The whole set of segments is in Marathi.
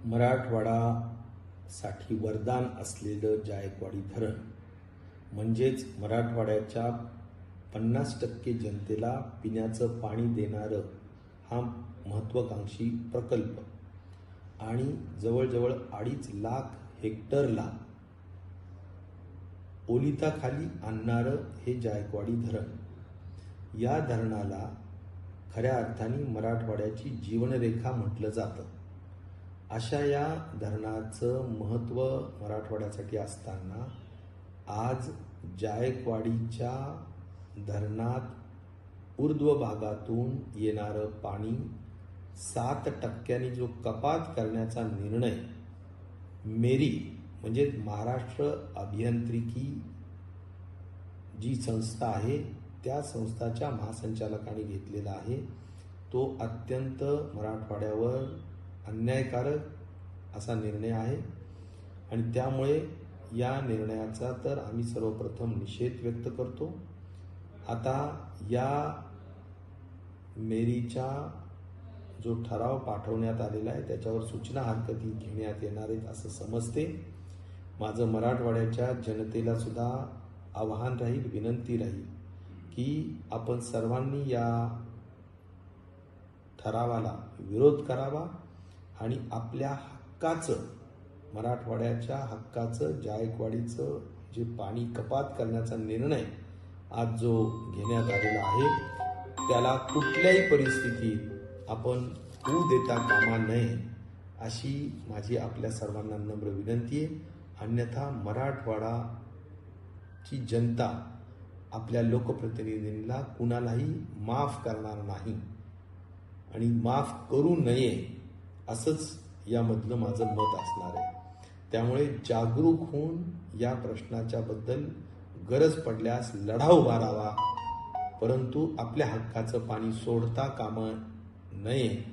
मराठवाडासाठी वरदान असलेलं जायकवाडी धरण म्हणजेच मराठवाड्याच्या 50% जनतेला पिण्याचं पाणी देणारं हा महत्त्वाकांक्षी प्रकल्प आणि जवळजवळ 2.5 लाख हेक्टरला ओलिताखाली आणणारं हे जायकवाडी धरण, या धरणाला खऱ्या अर्थाने मराठवाड्याची जीवनरेखा म्हटलं जातं. अशा या धरणाचं महत्त्व मराठवाड्यासाठी असताना आज जायकवाडीच्या धरणात ऊर्ध्व भागातून येणारं पाणी 7% जो कपात करण्याचा निर्णय मेरी म्हणजे महाराष्ट्र अभियांत्रिकी जी संस्था आहे त्या संस्थाच्या महासंचालकांनी घेतलेला आहे, तो अत्यंत मराठवाड्यावर अन्यायकारक असा निर्णय आहे. आणि त्यामुळे या निर्णयाचा तर आम्ही सर्वप्रथम निषेध व्यक्त करतो. आता या मेरीचा जो ठराव पाठवण्यात आलेला आहे त्याच्यावर सूचना हरकती घेण्यात येणार आहेत असं समजते. माझं मराठवाड्याच्या जनतेला सुद्धा आवाहन राहील, विनंती राहील की आपण सर्वांनी या ठरावाला विरोध करावा आणि आपल्या हक्काचं, मराठवाड्याच्या हक्काचं, जायकवाडीचं जे पाणी कपात करण्याचा निर्णय आज जो घेण्यात आलेला आहे त्याला कुठल्याही परिस्थितीत आपण होऊ देता कामा नये अशी माझी आपल्या सर्वांना नम्र विनंती आहे. अन्यथा मराठवाडाची जनता आपल्या लोकप्रतिनिधींना कुणालाही माफ करणार नाही आणि माफ करू नये असंच यामधलं माझं मत असणार आहे. त्यामुळे जागरूक होऊन या प्रश्नाच्या बद्दल गरज पडल्यास लढा उभारावा, परंतु आपल्या हक्काचं पाणी सोडता कामा नये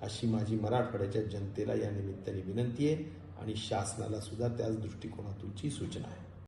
अशी माझी मराठवाड्याच्या जनतेला या निमित्ताने विनंती आहे आणि शासनाला सुद्धा त्याच दृष्टिकोनातूनची सूचना आहे.